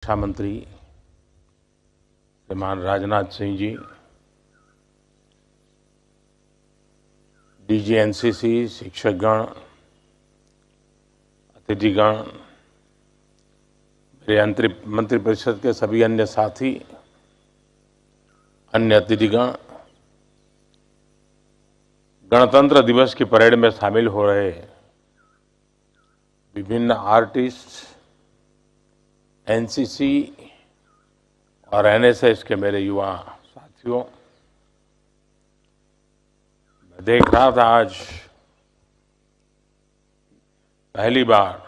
रक्षा मंत्री श्रीमान Rajnath Singh ji, DG NCC, शिक्षकगण, अतिथिगण, मेरे मंत्रिपरिषद के सभी अन्य साथी, अन्य अतिथिगण, गणतंत्र दिवस की परेड में शामिल हो रहे विभिन्न आर्टिस्ट, एनसीसी और एनएसएस के मेरे युवा साथियों, मैं देख रहा था आज पहली बार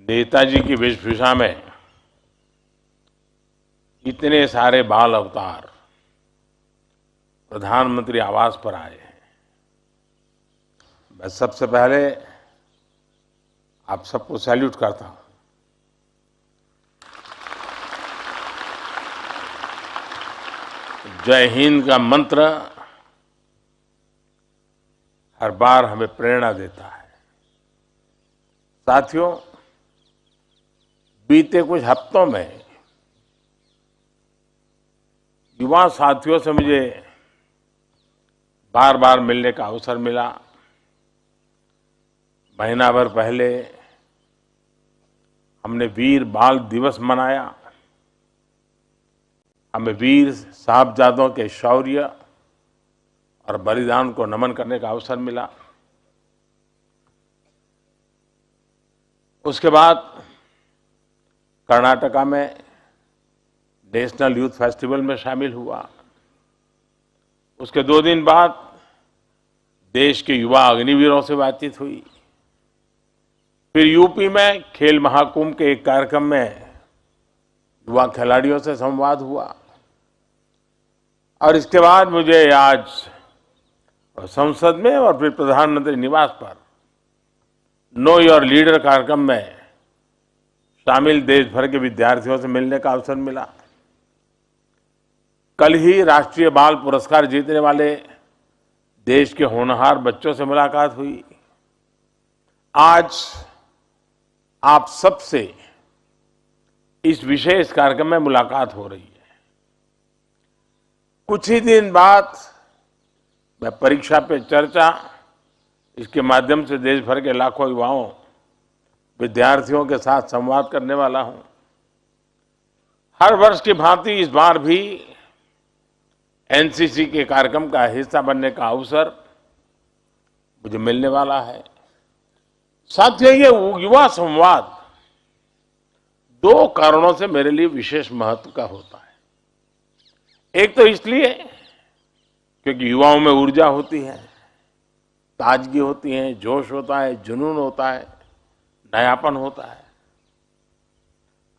नेताजी की वेशभूषा में इतने सारे बाल अवतार प्रधानमंत्री आवास पर आए हैं। मैं सबसे पहले आप सबको सैल्यूट करता हूं। जय हिंद का मंत्र हर बार हमें प्रेरणा देता है। साथियों, बीते कुछ हफ्तों में युवा साथियों से मुझे बार बार मिलने का अवसर मिला। महीना भर पहले हमने वीर बाल दिवस मनाया। हमें वीर साहबजादों के शौर्य और बलिदान को नमन करने का अवसर मिला। उसके बाद कर्नाटका में नेशनल यूथ फेस्टिवल में शामिल हुआ। उसके 2 दिन बाद देश के युवा अग्निवीरों से बातचीत हुई। फिर यूपी में खेल महाकुंभ के एक कार्यक्रम में युवा खिलाड़ियों से संवाद हुआ। और इसके बाद मुझे आज संसद में और फिर प्रधानमंत्री निवास पर नो योर लीडर कार्यक्रम में शामिल देश भर के विद्यार्थियों से मिलने का अवसर मिला। कल ही राष्ट्रीय बाल पुरस्कार जीतने वाले देश के होनहार बच्चों से मुलाकात हुई। आज आप सबसे इस विशेष कार्यक्रम में मुलाकात हो रही है। कुछ ही दिन बाद मैं परीक्षा पे चर्चा इसके माध्यम से देश भर के लाखों युवाओं, विद्यार्थियों के साथ संवाद करने वाला हूं। हर वर्ष की भांति इस बार भी एनसीसी के कार्यक्रम का हिस्सा बनने का अवसर मुझे मिलने वाला है। साथियों, ये युवा संवाद 2 कारणों से मेरे लिए विशेष महत्व का होता है। एक तो इसलिए क्योंकि युवाओं में ऊर्जा होती है, ताजगी होती है, जोश होता है, जुनून होता है, नयापन होता है।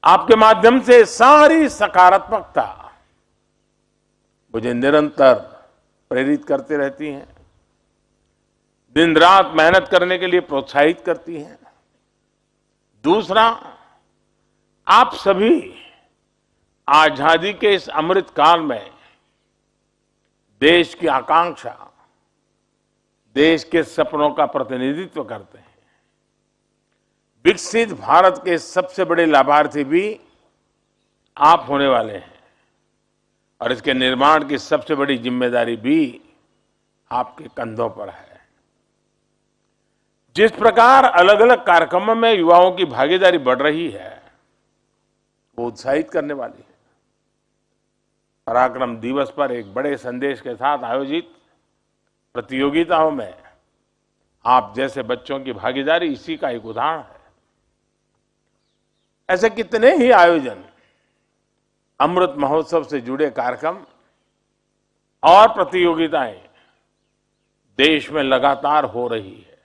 आपके माध्यम से सारी सकारात्मकता मुझे निरंतर प्रेरित करती रहती हैं, दिन रात मेहनत करने के लिए प्रोत्साहित करती हैं। दूसरा, आप सभी आजादी के इस अमृत काल में देश की आकांक्षा, देश के सपनों का प्रतिनिधित्व करते हैं। विकसित भारत के सबसे बड़े लाभार्थी भी आप होने वाले हैं और इसके निर्माण की सबसे बड़ी जिम्मेदारी भी आपके कंधों पर है। जिस प्रकार अलग अलग कार्यक्रमों में युवाओं की भागीदारी बढ़ रही है, वो उत्साहित करने वाली है। पराक्रम दिवस पर एक बड़े संदेश के साथ आयोजित प्रतियोगिताओं में आप जैसे बच्चों की भागीदारी इसी का एक उदाहरण है। ऐसे कितने ही आयोजन, अमृत महोत्सव से जुड़े कार्यक्रम और प्रतियोगिताएं देश में लगातार हो रही है।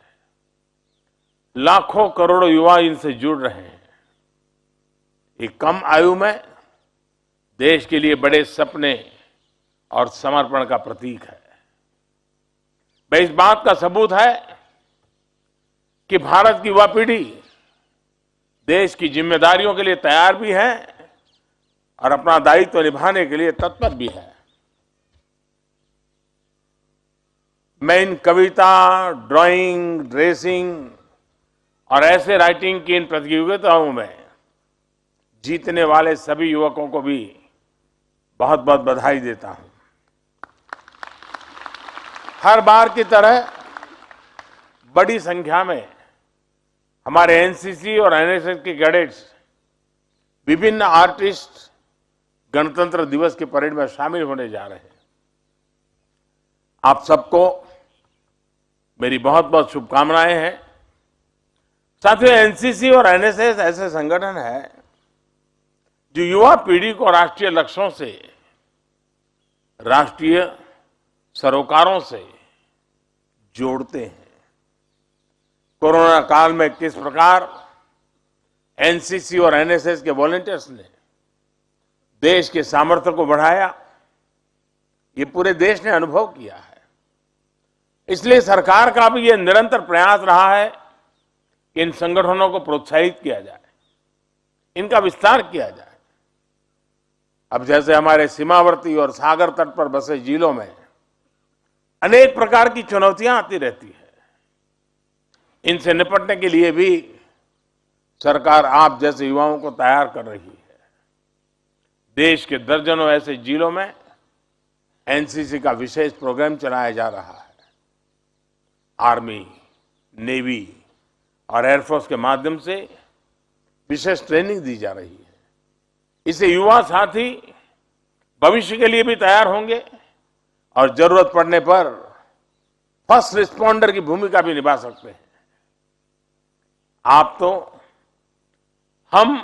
लाखों करोड़ों युवा इनसे जुड़ रहे हैं। एक कम आयु में देश के लिए बड़े सपने और समर्पण का प्रतीक है। वह इस बात का सबूत है कि भारत की युवा पीढ़ी देश की जिम्मेदारियों के लिए तैयार भी है और अपना दायित्व निभाने के लिए तत्पर भी है। मैं इन कविता, ड्राइंग, रेसिंग और ऐसे राइटिंग की इन प्रतियोगिताओं में जीतने वाले सभी युवकों को भी बहुत बहुत बधाई देता हूं। हर बार की तरह बड़ी संख्या में हमारे एनसीसी और एनएसएस के कैडेट्स, विभिन्न आर्टिस्ट गणतंत्र दिवस की परेड में शामिल होने जा रहे हैं। आप सबको मेरी बहुत बहुत शुभकामनाएं हैं। साथियों, एनसीसी और एनएसएस ऐसे संगठन है जो युवा पीढ़ी को राष्ट्रीय लक्ष्यों से, राष्ट्रीय सरोकारों से जोड़ते हैं। कोरोना काल में किस प्रकार एनसीसी और एनएसएस के वॉलंटियर्स ने देश के सामर्थ्य को बढ़ाया, ये पूरे देश ने अनुभव किया है। इसलिए सरकार का भी ये निरंतर प्रयास रहा है कि इन संगठनों को प्रोत्साहित किया जाए, इनका विस्तार किया जाए। अब जैसे हमारे सीमावर्ती और सागर तट पर बसे जिलों में अनेक प्रकार की चुनौतियां आती रहती है, इनसे निपटने के लिए भी सरकार आप जैसे युवाओं को तैयार कर रही है। देश के दर्जनों ऐसे जिलों में एनसीसी का विशेष प्रोग्राम चलाया जा रहा है। आर्मी, नेवी और एयरफोर्स के माध्यम से विशेष ट्रेनिंग दी जा रही है। इससे युवा साथी भविष्य के लिए भी तैयार होंगे और जरूरत पड़ने पर फर्स्ट रिस्पॉन्डर की भूमिका भी निभा सकते हैं। हम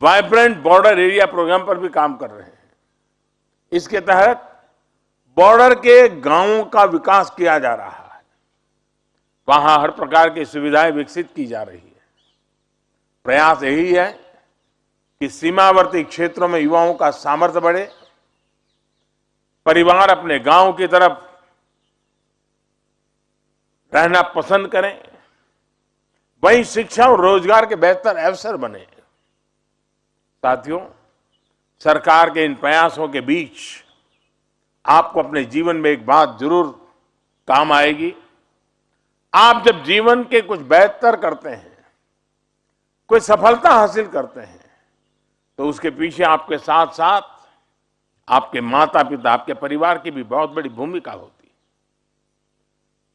वाइब्रेंट बॉर्डर एरिया प्रोग्राम पर भी काम कर रहे हैं। इसके तहत बॉर्डर के गांवों का विकास किया जा रहा है। वहां हर प्रकार की सुविधाएं विकसित की जा रही है। प्रयास यही है कि सीमावर्ती क्षेत्रों में युवाओं का सामर्थ्य बढ़े, परिवार अपने गांव की तरफ रहना पसंद करें, वहीं शिक्षा और रोजगार के बेहतर अवसर बने। साथियों, सरकार के इन प्रयासों के बीच आपको अपने जीवन में एक बात जरूर काम आएगी। आप जब जीवन के कुछ बेहतर करते हैं, कोई सफलता हासिल करते हैं, तो उसके पीछे आपके साथ साथ आपके माता पिता, आपके परिवार की भी बहुत बड़ी भूमिका होती है।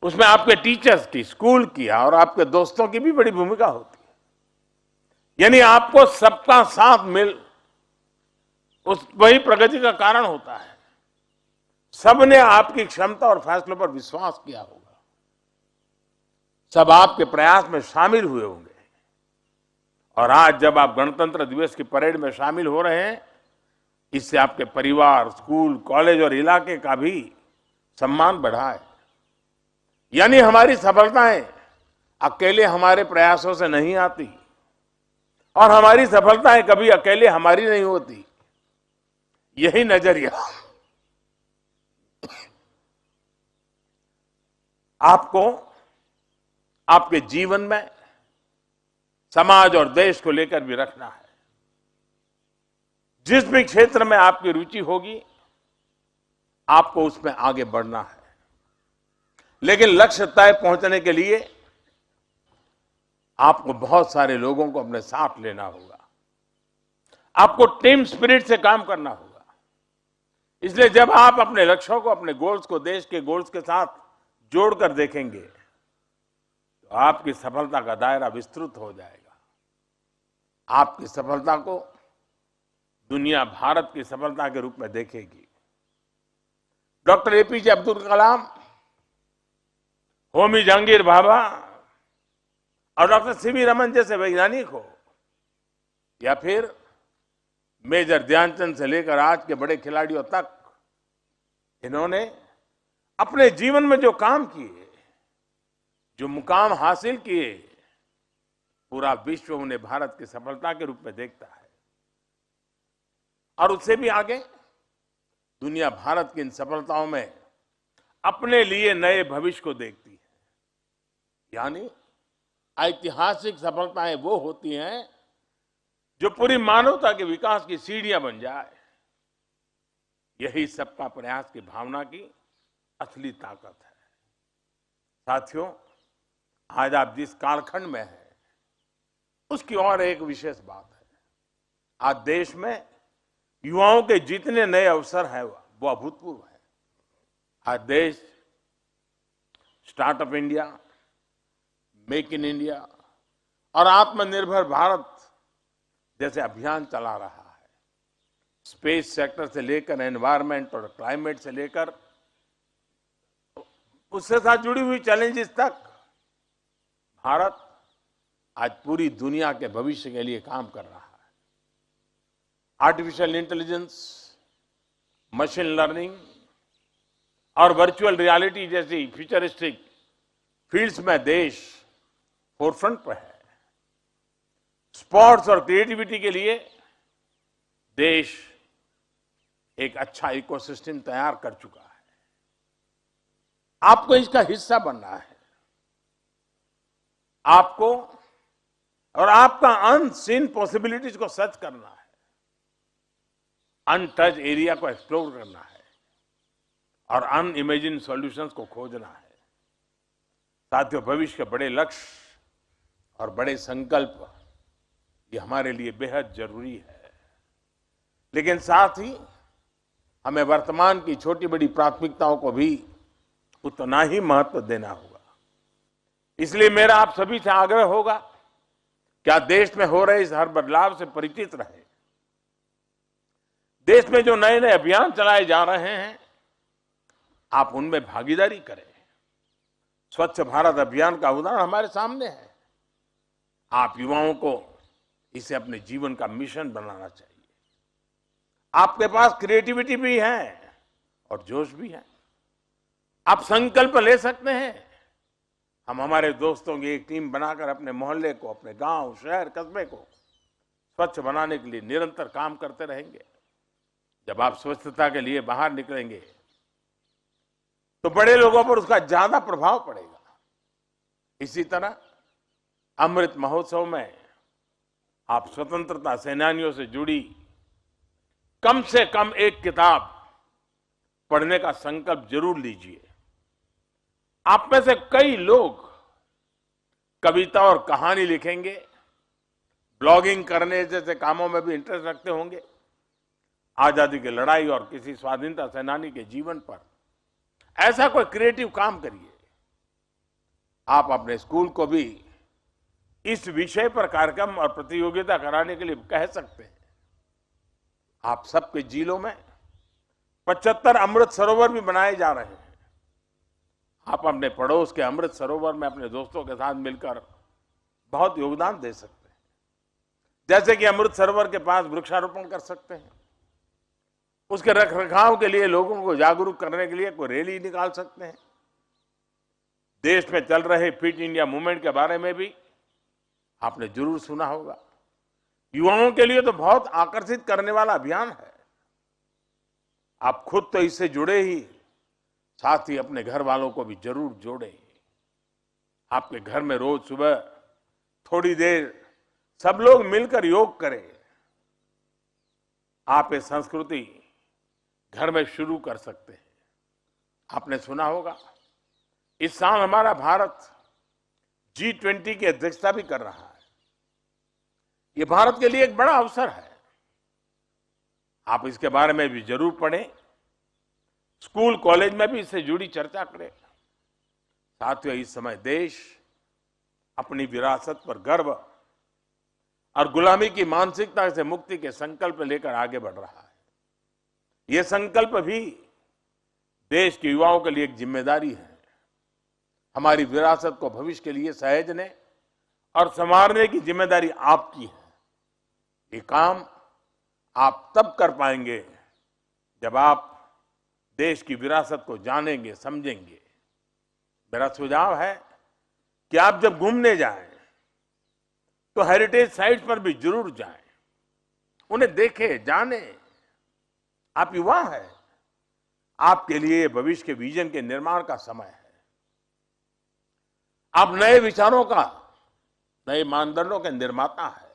उसमें आपके टीचर्स की, स्कूल की और आपके दोस्तों की भी बड़ी भूमिका होती है। यानी आपको सबका साथ मिल वही प्रगति का कारण होता है। सबने आपकी क्षमता और फैसलों पर विश्वास किया होगा, सब आपके प्रयास में शामिल हुए होंगे। और आज जब आप गणतंत्र दिवस की परेड में शामिल हो रहे हैं, इससे आपके परिवार, स्कूल, कॉलेज और इलाके का भी सम्मान बढ़ा है। यानी हमारी सफलताएं अकेले हमारे प्रयासों से नहीं आती और हमारी सफलताएं कभी अकेले हमारी नहीं होती। यही नजरिया आपको आपके जीवन में समाज और देश को लेकर भी रखना है। जिस भी क्षेत्र में आपकी रुचि होगी, आपको उसमें आगे बढ़ना है। लेकिन लक्ष्य तय पहुंचने के लिए आपको बहुत सारे लोगों को अपने साथ लेना होगा। आपको टीम स्पिरिट से काम करना होगा। इसलिए जब आप अपने लक्ष्यों को, अपने गोल्स को देश के गोल्स के साथ जोड़कर देखेंगे, तो आपकी सफलता का दायरा विस्तृत हो जाएगा। आपकी सफलता को दुनिया भारत की सफलता के रूप में देखेगी। डॉक्टर एपीजे अब्दुल कलाम, होमी जहांगीर भाभा और डॉक्टर सीवी रमन जैसे वैज्ञानिक हो, या फिर मेजर ध्यानचंद से लेकर आज के बड़े खिलाड़ियों तक, इन्होंने अपने जीवन में जो काम किए, जो मुकाम हासिल किए, पूरा विश्व उन्हें भारत की सफलता के रूप में देखता है। और उससे भी आगे दुनिया भारत की इन सफलताओं में अपने लिए नए भविष्य को देखती है। यानी ऐतिहासिक सफलताएं वो होती हैं जो पूरी मानवता के विकास की सीढ़ियां बन जाए। यही सबका प्रयास की भावना की असली ताकत है। साथियों, आज आप जिस कालखंड में हैं, उसकी और एक विशेष बात है। आज देश में युवाओं के जितने नए अवसर हैं वो अभूतपूर्व है। आज देश startup India, make in India और आत्मनिर्भर भारत जैसे अभियान चला रहा है। स्पेस सेक्टर से लेकर एनवायरमेंट और क्लाइमेट से लेकर उससे साथ जुड़ी हुई चैलेंजेस तक भारत आज पूरी दुनिया के भविष्य के लिए काम कर रहा है। आर्टिफिशियल इंटेलिजेंस, मशीन लर्निंग और वर्चुअल रियलिटी जैसी फ्यूचरिस्टिक फील्ड्स में देश फोरफ्रंट पर है। स्पोर्ट्स और क्रिएटिविटी के लिए देश एक अच्छा इकोसिस्टम तैयार कर चुका है। आपको इसका हिस्सा बनना है। आपको और आपका अनसीन पॉसिबिलिटीज को सर्च करना है, अनटच एरिया को एक्सप्लोर करना है और अनइमेजिन सॉल्यूशंस को खोजना है। साथियों, भविष्य के बड़े लक्ष्य और बड़े संकल्प ये हमारे लिए बेहद जरूरी है, लेकिन साथ ही हमें वर्तमान की छोटी बड़ी प्राथमिकताओं को भी उतना ही महत्व देना होगा। इसलिए मेरा आप सभी से आग्रह होगा कि आज देश में हो रहे इस हर बदलाव से परिचित रहे। देश में जो नए नए अभियान चलाए जा रहे हैं, आप उनमें भागीदारी करें। स्वच्छ भारत अभियान का उदाहरण हमारे सामने है। आप युवाओं को इसे अपने जीवन का मिशन बनाना चाहिए। आपके पास क्रिएटिविटी भी है और जोश भी है। आप संकल्प ले सकते हैं। हम हमारे दोस्तों की एक टीम बनाकर अपने मोहल्ले को, अपने गांव, शहर, कस्बे को स्वच्छ बनाने के लिए निरंतर काम करते रहेंगे। जब आप स्वच्छता के लिए बाहर निकलेंगे तो बड़े लोगों पर उसका ज्यादा प्रभाव पड़ेगा। इसी तरह अमृत महोत्सव में आप स्वतंत्रता सेनानियों से जुड़ी कम से कम एक किताब पढ़ने का संकल्प जरूर लीजिए। आप में से कई लोग कविता और कहानी लिखेंगे, ब्लॉगिंग करने जैसे कामों में भी इंटरेस्ट रखते होंगे। आजादी की लड़ाई और किसी स्वाधीनता सेनानी के जीवन पर ऐसा कोई क्रिएटिव काम करिए। आप अपने स्कूल को भी इस विषय पर कार्यक्रम और प्रतियोगिता कराने के लिए कह सकते हैं। आप सबके जिलों में 75 अमृत सरोवर भी बनाए जा रहे हैं। आप अपने पड़ोस के अमृत सरोवर में अपने दोस्तों के साथ मिलकर बहुत योगदान दे सकते हैं। जैसे कि अमृत सरोवर के पास वृक्षारोपण कर सकते हैं, उसके रखरखाव के लिए लोगों को जागरूक करने के लिए कोई रैली निकाल सकते हैं। देश में चल रहे फिट इंडिया मूवमेंट के बारे में भी आपने जरूर सुना होगा। युवाओं के लिए तो बहुत आकर्षित करने वाला अभियान है। आप खुद तो इससे जुड़े ही, साथ ही अपने घर वालों को भी जरूर जोड़ें। आपके घर में रोज सुबह थोड़ी देर सब लोग मिलकर योग करें। आप ये संस्कृति घर में शुरू कर सकते हैं। आपने सुना होगा इस साल हमारा भारत G20 की अध्यक्षता भी कर रहा है। ये भारत के लिए एक बड़ा अवसर है। आप इसके बारे में भी जरूर पढ़ें, स्कूल कॉलेज में भी इससे जुड़ी चर्चा करें। साथियों, इस समय देश अपनी विरासत पर गर्व और गुलामी की मानसिकता से मुक्ति के संकल्प लेकर आगे बढ़ रहा है। ये संकल्प भी देश के युवाओं के लिए एक जिम्मेदारी है। हमारी विरासत को भविष्य के लिए सहेजने और संवारने की जिम्मेदारी आपकी है। ये काम आप तब कर पाएंगे जब आप देश की विरासत को जानेंगे, समझेंगे। मेरा सुझाव है कि आप जब घूमने जाएं तो हेरिटेज साइट्स पर भी जरूर जाएं, उन्हें देखें, जानें। आप युवा हैं, आपके लिए भविष्य के विजन के निर्माण का समय है। आप नए विचारों का, नए मानदंडों के निर्माता है।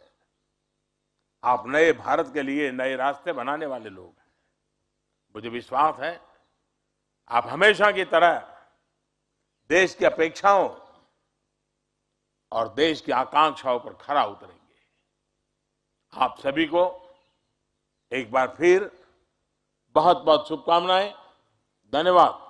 आप नए भारत के लिए नए रास्ते बनाने वाले लोग हैं। मुझे विश्वास है आप हमेशा की तरह देश की अपेक्षाओं और देश की आकांक्षाओं पर खरा उतरेंगे। आप सभी को एक बार फिर बहुत बहुत शुभकामनाएं। धन्यवाद।